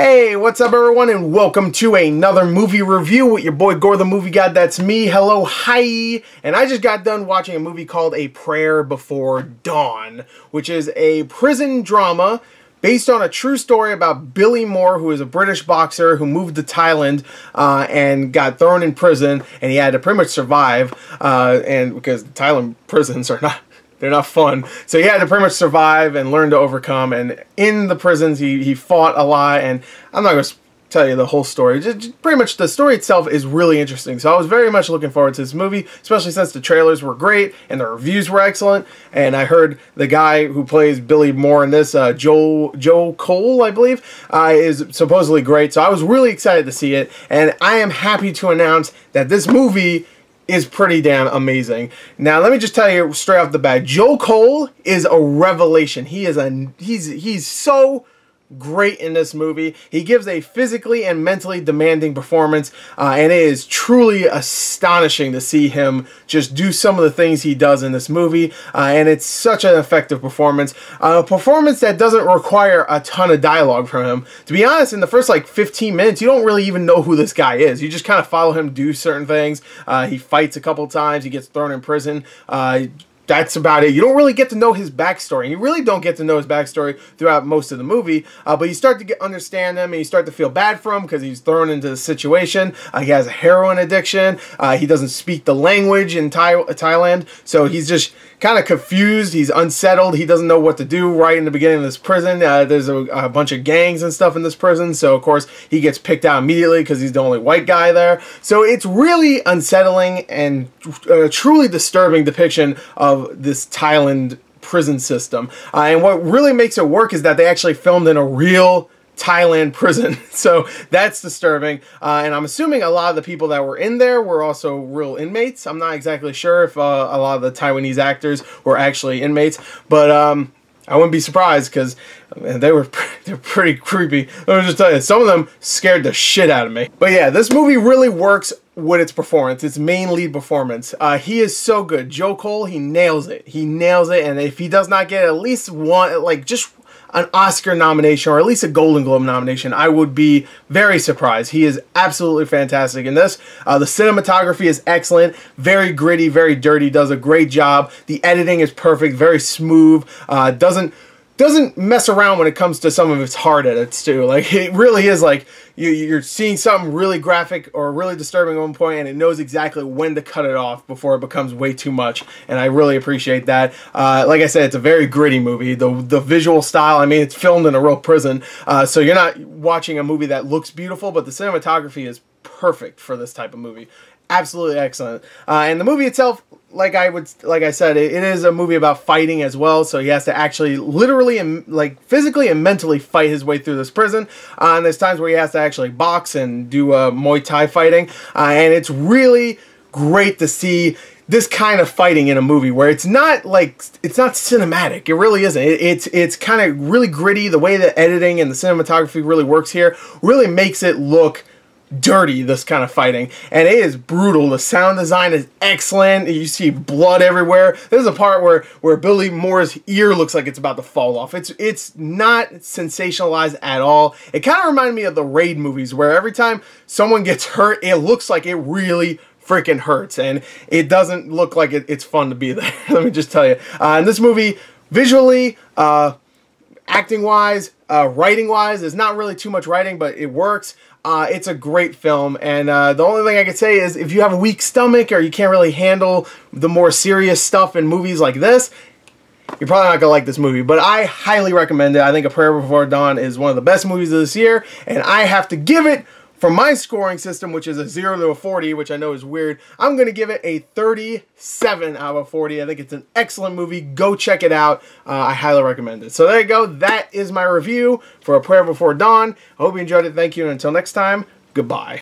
Hey, what's up everyone, and welcome to another movie review with your boy GorTheMovieGod. That's me. Hello, hi. And I just got done watching a movie called A Prayer Before Dawn, which is a prison drama based on a true story about Billy Moore, who is a British boxer who moved to Thailand and got thrown in prison, and he had to pretty much survive, and because Thailand prisons are they're not fun. So he had to pretty much survive and learn to overcome. And in the prisons, he fought a lot. And I'm not going to tell you the whole story. Just pretty much the story itself is really interesting. So I was very much looking forward to this movie, especially since the trailers were great and the reviews were excellent. And I heard the guy who plays Billy Moore in this, Joe Cole, I believe, is supposedly great. So I was really excited to see it. And I am happy to announce that this movie is pretty damn amazing. Now, let me just tell you straight off the bat, Joe Cole is a revelation. He's so great in this movie. He gives a physically and mentally demanding performance, and it is truly astonishing to see him just do some of the things he does in this movie, and it's such an effective performance. A performance that doesn't require a ton of dialogue from him. To be honest, in the first like 15 minutes, you don't really even know who this guy is. You just kind of follow him do certain things. He fights a couple times. He gets thrown in prison. That's about it. You don't really get to know his backstory. And you really don't get to know his backstory throughout most of the movie. But you start to understand him, and you start to feel bad for him because he's thrown into the situation. He has a heroin addiction. He doesn't speak the language in Thailand. So he's just kind of confused. He's unsettled. He doesn't know what to do right in the beginning of this prison. There's a bunch of gangs and stuff in this prison. So, of course, he gets picked out immediately because he's the only white guy there. So it's really unsettling and truly disturbing depiction of this Thailand prison system. And what really makes it work is that they actually filmed in a real Thailand prison. So that's disturbing. And I'm assuming a lot of the people that were in there were also real inmates. I'm not exactly sure if a lot of the Taiwanese actors were actually inmates, but I wouldn't be surprised because they're pretty creepy. Let me just tell you, some of them scared the shit out of me. But yeah, this movie really works with its performance, its main lead performance. He is so good. Joe Cole, he nails it. He nails it. And if he does not get at least one, like just an Oscar nomination or at least a Golden Globe nomination, I would be very surprised. He is absolutely fantastic in this. The cinematography is excellent, very gritty, very dirty, does a great job. The editing is perfect, very smooth, doesn't mess around when it comes to some of its hard edits too. Like, it really is like you're seeing something really graphic or really disturbing at one point, and it knows exactly when to cut it off before it becomes way too much, and I really appreciate that. Like I said, it's a very gritty movie. The visual style, I mean, it's filmed in a real prison, so you're not watching a movie that looks beautiful, but the cinematography is perfect for this type of movie. Absolutely excellent. And the movie itself, like I said, it is a movie about fighting as well. So he has to actually literally and like physically and mentally fight his way through this prison. And there's times where he has to actually box and do Muay Thai fighting. And it's really great to see this kind of fighting in a movie where it's not cinematic. It really isn't. It's kind of really gritty. The way the editing and the cinematography really works here really makes it look dirty, this kind of fighting, and it is brutal. The sound design is excellent. You see blood everywhere. There's a part where Billy Moore's ear looks like it's about to fall off. It's not sensationalized at all. It kind of reminded me of the Raid movies, where every time someone gets hurt, it looks like it really freaking hurts, and it doesn't look like it's fun to be there. Let me just tell you. And this movie, visually, acting-wise, writing-wise, there's not really too much writing, but it works. It's a great film, and the only thing I could say is if you have a weak stomach or you can't really handle the more serious stuff in movies like this, you're probably not going to like this movie. But I highly recommend it. I think A Prayer Before Dawn is one of the best movies of this year, and I have to give it, from my scoring system, which is a 0 to a 40, which I know is weird, I'm going to give it a 37 out of 40. I think it's an excellent movie. Go check it out. I highly recommend it. So there you go. That is my review for A Prayer Before Dawn. I hope you enjoyed it. Thank you. And until next time, goodbye.